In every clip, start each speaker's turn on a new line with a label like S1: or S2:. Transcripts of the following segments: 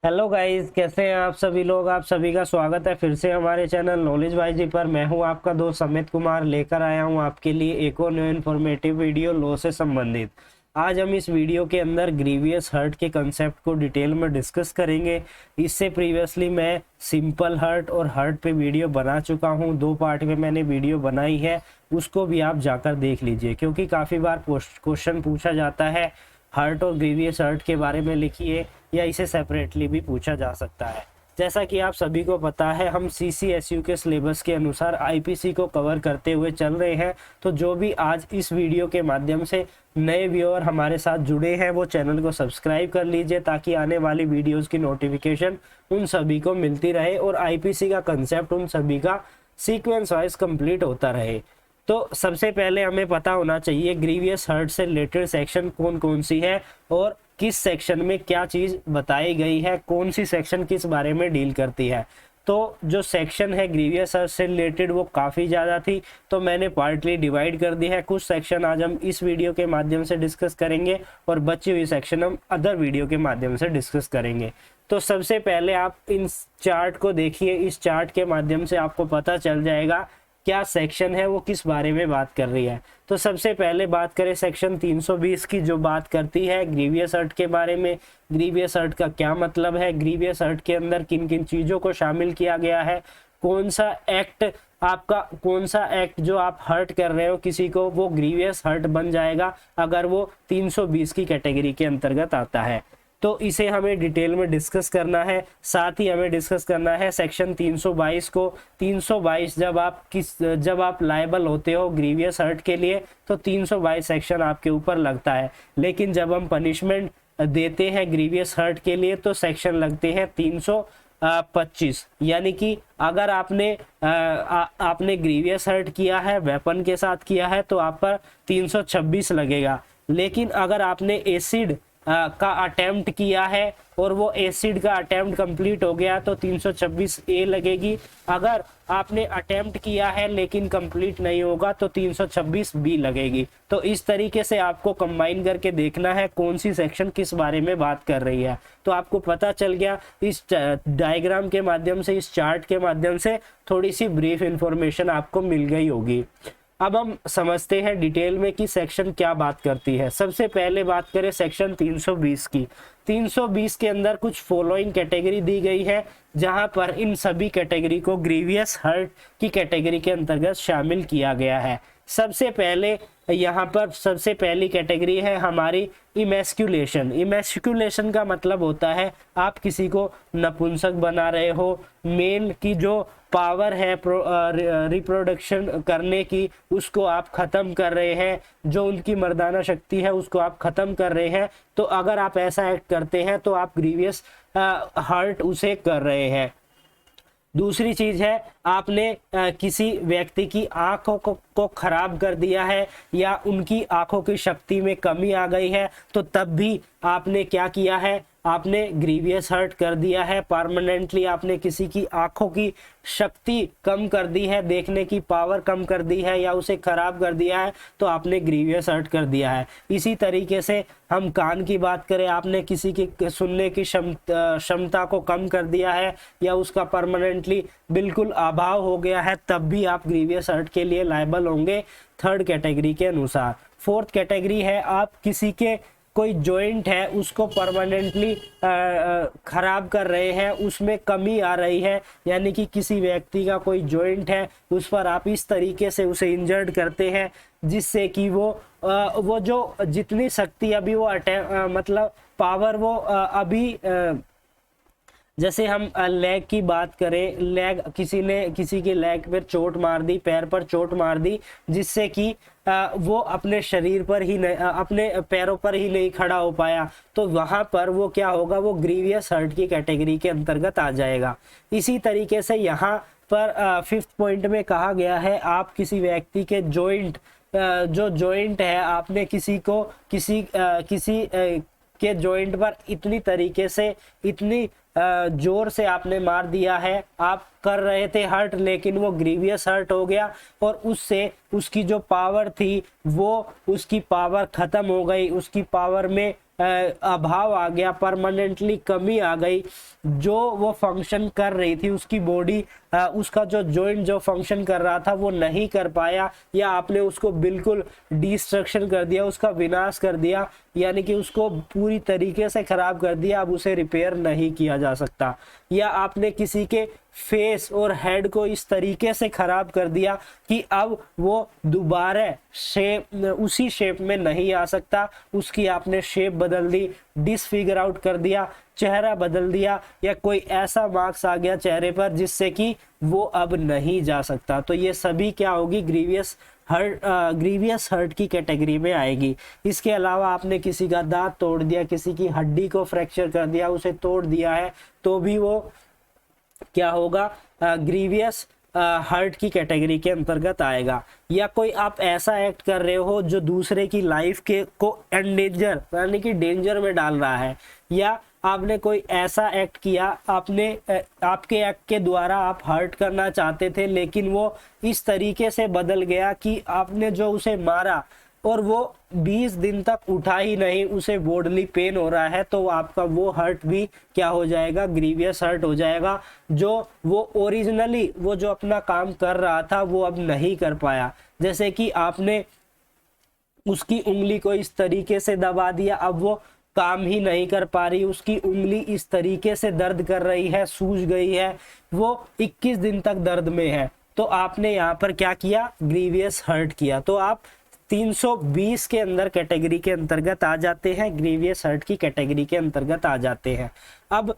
S1: Hello guys, कैसे हैं आप सभी लोग। आप सभी का स्वागत है फिर से हमारे चैनल नॉलेज वाई जी पर। मैं हूं आपका दोस्त समित कुमार, लेकर आया हूं आपके लिए एक और न्यू इन्फॉर्मेटिव वीडियो लॉ से संबंधित। आज हम इस वीडियो के अंदर ग्रीवियस हर्ट के कंसेप्ट को डिटेल में डिस्कस करेंगे। इससे प्रीवियसली मैं सिंपल हर्ट और हर्ट पे वीडियो बना चुका हूं, 2 पार्ट में मैंने वीडियो बनाई है, उसको भी आप जाकर देख लीजिए। क्योंकि काफ़ी बार क्वेश्चन पूछा जाता है हर्ट और ग्रीवियस हर्ट के बारे में लिखिए, या इसे सेपरेटली भी पूछा जा सकता है। जैसा कि आप सभी को पता है, हम CCSU के सिलेबस के अनुसार IPC को कवर करते हुए चल रहे हैं। तो जो भी आज इस वीडियो के माध्यम से नए व्यूअर हमारे साथ जुड़े हैं, वो चैनल को सब्सक्राइब कर लीजिए, ताकि आने वाली वीडियोस की नोटिफिकेशन उन सभी को मिलती रहे और IPC का कंसेप्ट उन सभी का सीक्वेंस वाइज कंप्लीट होता रहे। तो सबसे पहले हमें पता होना चाहिए ग्रीवियस हर्ट से रिलेटेड सेक्शन कौन कौन सी है और किस सेक्शन में क्या चीज़ बताई गई है, कौन सी सेक्शन किस बारे में डील करती है। तो जो सेक्शन है ग्रीवियस हर्ट से रिलेटेड वो काफ़ी ज़्यादा थी, तो मैंने पार्टली डिवाइड कर दी है। कुछ सेक्शन आज हम इस वीडियो के माध्यम से डिस्कस करेंगे और बची हुई सेक्शन हम अदर वीडियो के माध्यम से डिस्कस करेंगे। तो सबसे पहले आप इन चार्ट को देखिए। इस चार्ट के माध्यम से आपको पता चल जाएगा क्या सेक्शन है वो किस बारे में बात कर रही है। तो सबसे पहले बात करें सेक्शन 320 की, जो बात करती है ग्रीवियस हर्ट के बारे में। ग्रीवियस हर्ट का क्या मतलब है, ग्रीवियस हर्ट के अंदर किन किन चीज़ों को शामिल किया गया है, कौन सा एक्ट जो आप हर्ट कर रहे हो किसी को, वो ग्रीवियस हर्ट बन जाएगा अगर वो 320 की कैटेगरी के अंतर्गत आता है। तो इसे हमें डिटेल में डिस्कस करना है। साथ ही हमें डिस्कस करना है सेक्शन 322 को। 322 जब आप लायबल होते हो ग्रीवियस हर्ट के लिए, तो 322 सेक्शन आपके ऊपर लगता है। लेकिन जब हम पनिशमेंट देते हैं ग्रीवियस हर्ट के लिए, तो सेक्शन लगते हैं 325। यानी कि अगर आपने ग्रीवियस हर्ट किया है, वेपन के साथ किया है, तो आप पर 326 लगेगा। लेकिन अगर आपने एसिड का अटेम्प्ट किया है और वो एसिड का अटेम्प्ट कंप्लीट हो गया, तो 326A लगेगी। अगर आपने अटेम्प्ट किया है लेकिन कंप्लीट नहीं होगा, तो 326B लगेगी। तो इस तरीके से आपको कंबाइन करके देखना है कौन सी सेक्शन किस बारे में बात कर रही है। तो आपको पता चल गया इस डायग्राम के माध्यम से, इस चार्ट के माध्यम से थोड़ी सी ब्रीफ इंफॉर्मेशन आपको मिल गई होगी। अब हम समझते हैं डिटेल में कि सेक्शन क्या बात करती है। सबसे पहले बात करें सेक्शन 320 की। 320 के अंदर कुछ फॉलोइंग कैटेगरी दी गई है, जहां पर इन सभी कैटेगरी को ग्रीवियस हर्ट की कैटेगरी के अंतर्गत शामिल किया गया है। सबसे पहले यहाँ पर सबसे पहली कैटेगरी है हमारी इमेस्क्यूलेशन। इमेस्क्यूलेशन का मतलब होता है आप किसी को नपुंसक बना रहे हो, मेल की जो पावर है रिप्रोडक्शन करने की, उसको आप ख़त्म कर रहे हैं, जो उनकी मर्दाना शक्ति है उसको आप ख़त्म कर रहे हैं। तो अगर आप ऐसा एक्ट करते हैं तो आप ग्रीवियस हर्ट उसे कर रहे हैं। दूसरी चीज है, आपने किसी व्यक्ति की आंखों को खराब कर दिया है, या उनकी आंखों की शक्ति में कमी आ गई है, तो तब भी आपने क्या किया है, आपने ग्रीवियस हर्ट कर दिया है। परमानेंटली आपने किसी की आंखों की शक्ति कम कर दी है, देखने की पावर कम कर दी है, या उसे खराब कर दिया है, तो आपने ग्रीवियस हर्ट कर दिया है। इसी तरीके से हम कान की बात करें, आपने किसी की सुनने की क्षमता को कम कर दिया है, या उसका परमानेंटली बिल्कुल अभाव हो गया है, तब भी आप ग्रीवियस हर्ट के लिए लायबल होंगे थर्ड कैटेगरी के अनुसार। फोर्थ कैटेगरी है, आप किसी के कोई जॉइंट है उसको परमानेंटली खराब कर रहे हैं, उसमें कमी आ रही है, यानी कि किसी व्यक्ति का कोई जॉइंट है उस पर आप इस तरीके से उसे इंजर्ड करते हैं जिससे कि वो जो जितनी शक्ति अभी वो मतलब पावर वो अभी जैसे हम लेग की बात करें, लेग किसी के लेग पर चोट मार दी, पैर पर चोट मार दी, जिससे कि वो अपने शरीर पर ही नहीं, अपने पैरों पर ही नहीं खड़ा हो पाया, तो वहां पर वो क्या होगा, वो ग्रीवियस हर्ट की कैटेगरी के अंतर्गत आ जाएगा। इसी तरीके से यहाँ पर फिफ्थ पॉइंट में कहा गया है, आप किसी व्यक्ति के जॉइंट जो जॉइंट है, आपने किसी के जॉइंट पर इतनी तरीके से इतनी जोर से आपने मार दिया है, आप कर रहे थे हर्ट, लेकिन वो ग्रीवियस हर्ट हो गया और उससे उसकी जो पावर थी वो उसकी पावर खत्म हो गई, उसकी पावर में अभाव आ गया, परमानेंटली कमी आ गई, जो वो फंक्शन कर रही थी उसकी बॉडी, उसका जो जॉइंट जो फंक्शन कर रहा था वो नहीं कर पाया, या आपने उसको बिल्कुल डिस्ट्रक्शन कर दिया, उसका विनाश कर दिया, यानी कि उसको पूरी तरीके से खराब कर दिया, अब उसे रिपेयर नहीं किया जा सकता। या आपने किसी के फेस और हेड को इस तरीके से खराब कर दिया कि अब वो दोबारा शेप, उसी शेप में नहीं आ सकता, उसकी आपने शेप बदल दी, डिसफिगर आउट कर दिया, चेहरा बदल दिया, या कोई ऐसा मार्क्स आ गया चेहरे पर जिससे कि वो अब नहीं जा सकता। तो ये सभी क्या होगी, ग्रीवियस हर्ट की कैटेगरी में आएगी। इसके अलावा आपने किसी का दांत तोड़ दिया, किसी की हड्डी को फ्रैक्चर कर दिया, उसे तोड़ दिया है, तो भी वो क्या होगा, ग्रीवियस हर्ट की कैटेगरी के अंतर्गत आएगा। या कोई आप ऐसा एक्ट कर रहे हो जो दूसरे की लाइफ के को एंडेंजर, यानी कि डेंजर में डाल रहा है, या आपने कोई ऐसा एक्ट किया, आपके एक्ट के द्वारा आप हर्ट करना चाहते थे, लेकिन वो इस तरीके से बदल गया कि आपने जो उसे मारा और वो 20 दिन तक उठा ही नहीं, उसे बॉडली पेन हो रहा है, तो आपका वो हर्ट भी क्या हो जाएगा, ग्रीवियस हर्ट हो जाएगा। जो वो ओरिजिनली वो जो अपना काम कर रहा था वो अब नहीं कर पाया, जैसे कि आपने उसकी उंगली को इस तरीके से दबा दिया, अब वो काम ही नहीं कर पा रही, उसकी उंगली इस तरीके से दर्द कर रही है, सूज गई है, वो 21 दिन तक दर्द में है, तो आपने यहाँ पर क्या किया, ग्रीवियस हर्ट किया। तो आप 320 के अंदर कैटेगरी के अंतर्गत आ जाते हैं, ग्रीवियस हर्ट की कैटेगरी के अंतर्गत आ जाते हैं। अब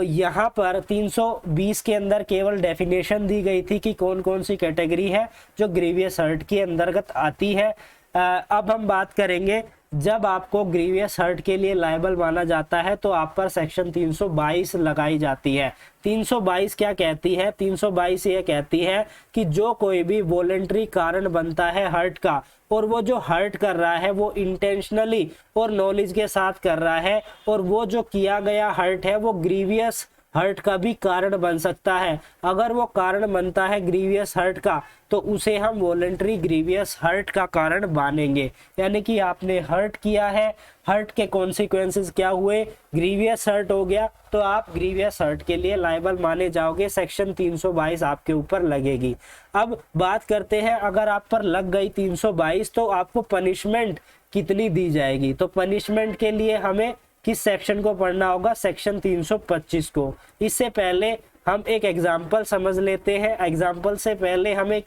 S1: यहाँ पर 320 के अंदर केवल डेफिनेशन दी गई थी कि कौन कौन सी कैटेगरी है जो ग्रीवियस हर्ट के अंतर्गत आती है। अब हम बात करेंगे, जब आपको ग्रीवियस हर्ट के लिए लायबल माना जाता है तो आप पर सेक्शन 322 लगाई जाती है। 322 क्या कहती है, 322 ये कहती है कि जो कोई भी वॉलेंटरी कारण बनता है हर्ट का, और वो जो हर्ट कर रहा है वो इंटेंशनली और नॉलेज के साथ कर रहा है, और वो जो किया गया हर्ट है वो ग्रीवियस हर्ट का भी कारण बन सकता है। अगर वो कारण बनता है ग्रीवियस हर्ट का तो उसे हम वॉलेंटरी ग्रीवियस हर्ट का कारण मानेंगे, यानी कि आपने हर्ट किया है, हर्ट के कॉन्सिक्वेंसेस क्या हुए, ग्रीवियस हर्ट हो गया, तो आप ग्रीवियस हर्ट के लिए लायबल माने जाओगे, सेक्शन 322 आपके ऊपर लगेगी। अब बात करते हैं, अगर आप पर लग गई 322 तो आपको पनिशमेंट कितनी दी जाएगी। तो पनिशमेंट के लिए हमें किस सेक्शन को पढ़ना होगा, सेक्शन 325 को। इससे पहले हम एक एग्जाम्पल समझ लेते हैं, एग्जाम्पल से पहले हम एक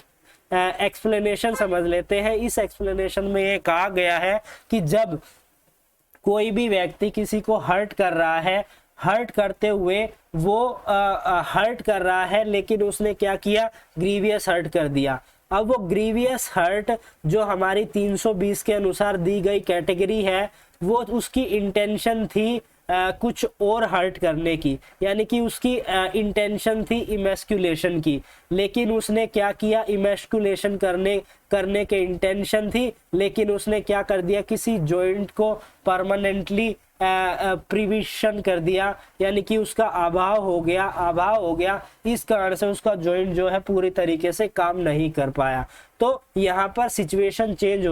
S1: एक्सप्लेनेशन समझ लेते हैं। इस एक्सप्लेनेशन में ये कहा गया है कि जब कोई भी व्यक्ति किसी को हर्ट कर रहा है, हर्ट करते हुए वो हर्ट कर रहा है, लेकिन उसने क्या किया, ग्रीवियस हर्ट कर दिया। अब वो ग्रीवियस हर्ट जो हमारी 320 के अनुसार दी गई कैटेगरी है, वो उसकी इंटेंशन थी कुछ और हर्ट करने की, यानी कि उसकी इंटेंशन थी इमेस्कुलेशन की, लेकिन उसने क्या किया, इमेस्कुलेशन करने के इंटेंशन थी, लेकिन उसने क्या कर दिया, किसी जॉइंट को परमानेंटली प्रिविशन कर दिया, यानी कि उसका अभाव हो गया, इस कारण से उसका जॉइंट जो है पूरी तरीके से काम नहीं कर पाया। तो यहाँ पर सिचुएशन चेंज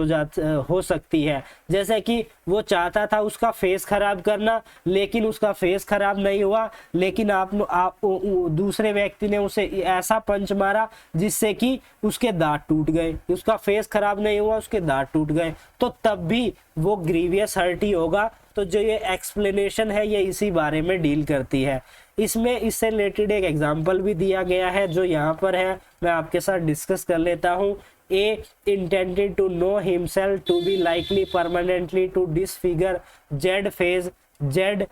S1: हो सकती है, जैसे कि वो चाहता था उसका फेस खराब करना, लेकिन उसका फेस खराब नहीं हुआ, लेकिन आप दूसरे व्यक्ति ने उसे ऐसा पंच मारा जिससे कि उसके दांत टूट गए, उसका फेस खराब नहीं हुआ, उसके दांत टूट गए, तो तब भी वो ग्रीवियस हर्ट ही होगा। तो जो ये एक्सप्लेनेशन है ये इसी बारे में डील करती है। इसमें इससे रिलेटेड एक एग्जांपल भी दिया गया है जो यहाँ पर है, मैं आपके साथ डिस्कस कर लेता हूँ। A intended to know himself to be likely permanently to disfigure Z face, Z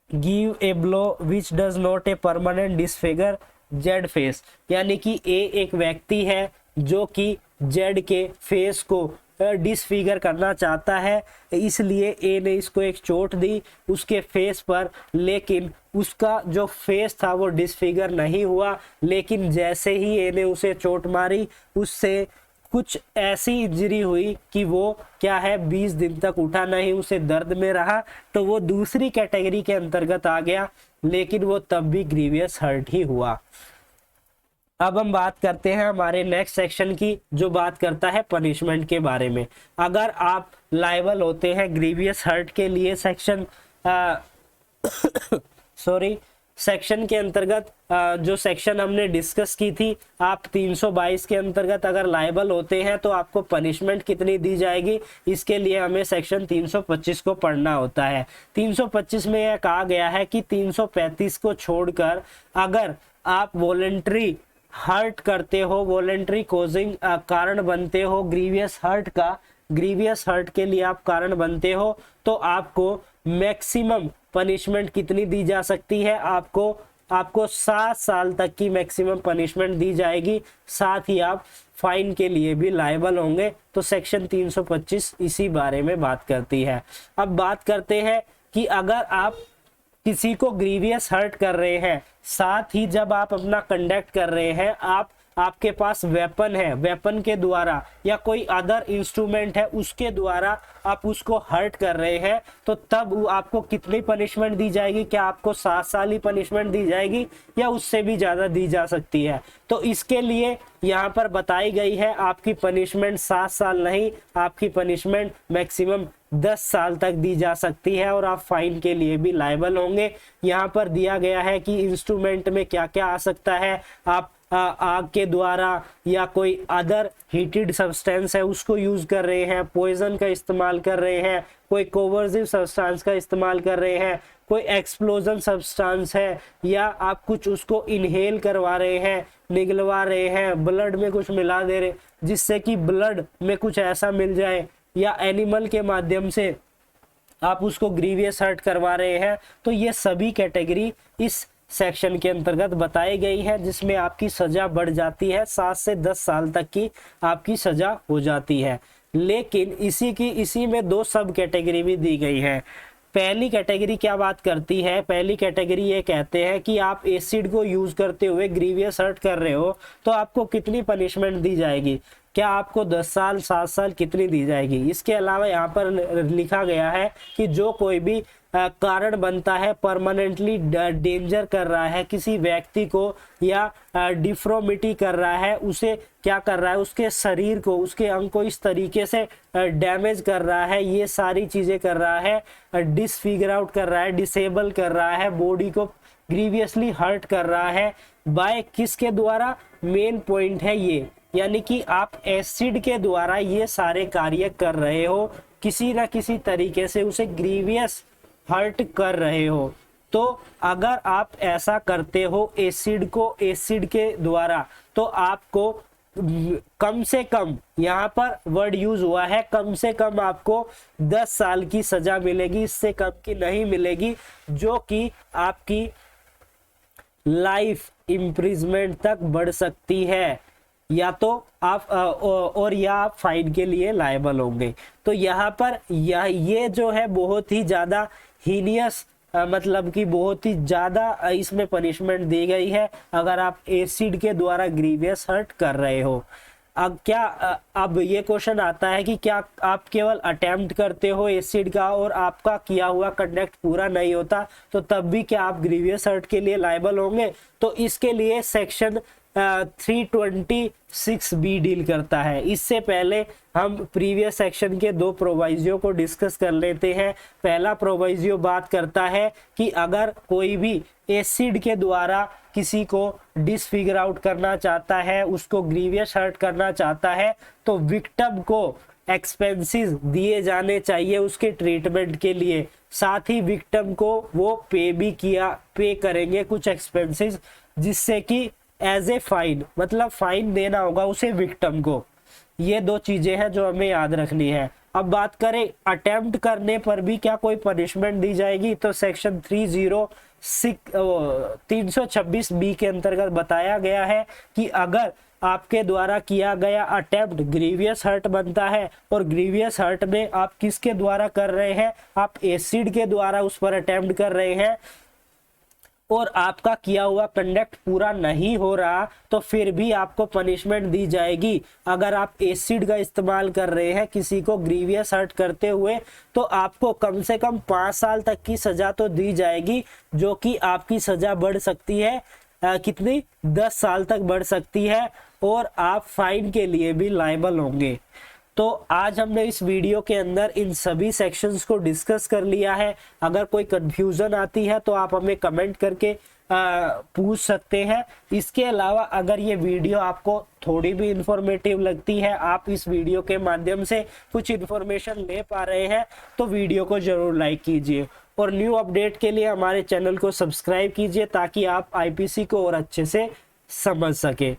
S1: give a blow which does not a permanent disfigure Z face, यानी कि A एक व्यक्ति है जो कि Z के फेस को डिसफिगर करना चाहता है, इसलिए ए ने इसको एक चोट दी उसके फेस पर, लेकिन उसका जो फेस था वो डिसफिगर नहीं हुआ, लेकिन जैसे ही ए ने उसे चोट मारी उससे कुछ ऐसी इंजरी हुई कि वो क्या है 20 दिन तक उठा नहीं, उसे दर्द में रहा, तो वो दूसरी कैटेगरी के अंतर्गत आ गया, लेकिन वो तब भी ग्रीवियस हर्ट ही हुआ। अब हम बात करते हैं हमारे नेक्स्ट सेक्शन की, जो बात करता है पनिशमेंट के बारे में। अगर आप लायबल होते हैं ग्रीवियस हर्ट के लिए सेक्शन सॉरी सेक्शन के अंतर्गत, जो सेक्शन हमने डिस्कस की थी, आप 322 के अंतर्गत अगर लायबल होते हैं तो आपको पनिशमेंट कितनी दी जाएगी, इसके लिए हमें सेक्शन 325 को पढ़ना होता है। 325 में यह कहा गया है कि 335 को छोड़कर अगर आप वॉलेंट्री हर्ट करते हो, वॉलेंट्री कोजिंग कारण बनते हो ग्रीवियस हर्ट का, ग्रीवियस हर्ट के लिए आप कारण बनते हो, तो आपको मैक्सिमम पनिशमेंट कितनी दी जा सकती है, आपको 7 साल तक की मैक्सिमम पनिशमेंट दी जाएगी। साथ ही आप फाइन के लिए भी लायबल होंगे। तो सेक्शन 325 इसी बारे में बात करती है। अब बात करते हैं कि अगर आप किसी को ग्रीवियस हर्ट कर रहे हैं, साथ ही जब आप अपना कंडक्ट कर रहे हैं, आपके पास वेपन है, वेपन के द्वारा या कोई अदर इंस्ट्रूमेंट है उसके द्वारा आप उसको हर्ट कर रहे हैं, तो तब आपको कितनी पनिशमेंट दी जाएगी? क्या आपको 7 साल ही पनिशमेंट दी जाएगी या उससे भी ज़्यादा दी जा सकती है? तो इसके लिए यहाँ पर बताई गई है आपकी पनिशमेंट 7 साल नहीं, आपकी पनिशमेंट मैक्सिमम 10 साल तक दी जा सकती है और आप फाइन के लिए भी लायबल होंगे। यहाँ पर दिया गया है कि इंस्ट्रूमेंट में क्या क्या आ सकता है। आप आग के द्वारा या कोई अदर हीटेड सब्सटेंस है उसको यूज कर रहे हैं, पॉइजन का इस्तेमाल कर रहे हैं, कोई कोवर्सिव सब्सटेंस का इस्तेमाल कर रहे हैं, कोई एक्सप्लोजन सब्सटेंस है, या आप कुछ उसको इनहेल करवा रहे हैं, निगलवा रहे हैं, ब्लड में कुछ मिला दे रहे जिससे कि ब्लड में कुछ ऐसा मिल जाए, या एनिमल के माध्यम से आप उसको ग्रीवियस हर्ट करवा रहे हैं। तो ये सभी कैटेगरी इस सेक्शन के अंतर्गत बताई गई है, जिसमें आपकी सजा बढ़ जाती है, 7 से 10 साल तक की आपकी सजा हो जाती है। लेकिन इसी में 2 सब कैटेगरी भी दी गई है। पहली कैटेगरी क्या बात करती है? पहली कैटेगरी ये कहते हैं कि आप एसिड को यूज करते हुए ग्रीवियस हर्ट कर रहे हो तो आपको कितनी पनिशमेंट दी जाएगी, क्या आपको 10 साल 7 साल कितनी दी जाएगी। इसके अलावा यहाँ पर लिखा गया है कि जो कोई भी कारण बनता है, परमानेंटली डेंजर कर रहा है किसी व्यक्ति को, या डिफ्रोमिटी कर रहा है, उसे क्या कर रहा है, उसके शरीर को, उसके अंग को इस तरीके से डैमेज कर रहा है, ये सारी चीजें कर रहा है, डिसफिगर आउट कर रहा है, डिसेबल कर रहा है, बॉडी को ग्रीवियसली हर्ट कर रहा है, बाय किसके द्वारा? मेन पॉइंट है ये, यानी कि आप एसिड के द्वारा ये सारे कार्य कर रहे हो, किसी ना किसी तरीके से उसे ग्रीवियस हर्ट कर रहे हो। तो अगर आप ऐसा करते हो एसिड के द्वारा, तो आपको कम से कम, यहाँ पर वर्ड यूज हुआ है कम से कम, आपको 10 साल की सजा मिलेगी, इससे कम की नहीं मिलेगी, जो कि आपकी लाइफ इम्प्रिजमेंट तक बढ़ सकती है, या तो आप और या आप फाइन के लिए लायबल होंगे। तो यहाँ पर ये जो है बहुत ही ज्यादा हीनियस, मतलब कि बहुत ही ज्यादा इसमें पनिशमेंट दी गई है अगर आप एसिड के द्वारा ग्रीवियस हर्ट कर रहे हो। अब ये क्वेश्चन आता है कि क्या आप केवल अटेम्प्ट करते हो एसिड का और आपका किया हुआ कंडक्ट पूरा नहीं होता, तो तब भी क्या आप ग्रीवियस हर्ट के लिए लायबल होंगे? तो इसके लिए सेक्शन 326B डील करता है। इससे पहले हम प्रीवियस सेक्शन के 2 प्रोवाइजियो को डिस्कस कर लेते हैं। पहला प्रोवाइजियो बात करता है कि अगर कोई भी एसिड के द्वारा किसी को डिसफिगर आउट करना चाहता है, उसको ग्रीवियस हर्ट करना चाहता है, तो विक्टिम को एक्सपेंसेस दिए जाने चाहिए उसके ट्रीटमेंट के लिए। साथ ही विक्टिम को वो पे करेंगे कुछ एक्सपेंसेस, जिससे कि एज ए फाइन, मतलब फाइन देना होगा उसे विक्टिम को। ये 2 चीजें हैं जो हमें याद रखनी है। अब बात करें अटेम्प्ट करने पर भी क्या कोई पनिशमेंट दी जाएगी, तो सेक्शन 326B के अंतर्गत बताया गया है कि अगर आपके द्वारा किया गया अटेम्प्ट ग्रीवियस हर्ट बनता है, और ग्रीवियस हर्ट में आप किसके द्वारा कर रहे हैं, आप एसिड के द्वारा उस पर अटेम्प्ट कर रहे हैं, और आपका किया हुआ कंडक्ट पूरा नहीं हो रहा, तो फिर भी आपको पनिशमेंट दी जाएगी। अगर आप एसिड का इस्तेमाल कर रहे हैं किसी को ग्रीवियस हर्ट करते हुए, तो आपको कम से कम 5 साल तक की सजा तो दी जाएगी, जो कि आपकी सजा बढ़ सकती है कितनी 10 साल तक बढ़ सकती है और आप फाइन के लिए भी लायबल होंगे। तो आज हमने इस वीडियो के अंदर इन सभी सेक्शंस को डिस्कस कर लिया है। अगर कोई कंफ्यूजन आती है तो आप हमें कमेंट करके पूछ सकते हैं। इसके अलावा अगर ये वीडियो आपको थोड़ी भी इंफॉर्मेटिव लगती है, आप इस वीडियो के माध्यम से कुछ इंफॉर्मेशन ले पा रहे हैं, तो वीडियो को जरूर लाइक कीजिए और न्यू अपडेट के लिए हमारे चैनल को सब्सक्राइब कीजिए ताकि आप आईपीसी को और अच्छे से समझ सके।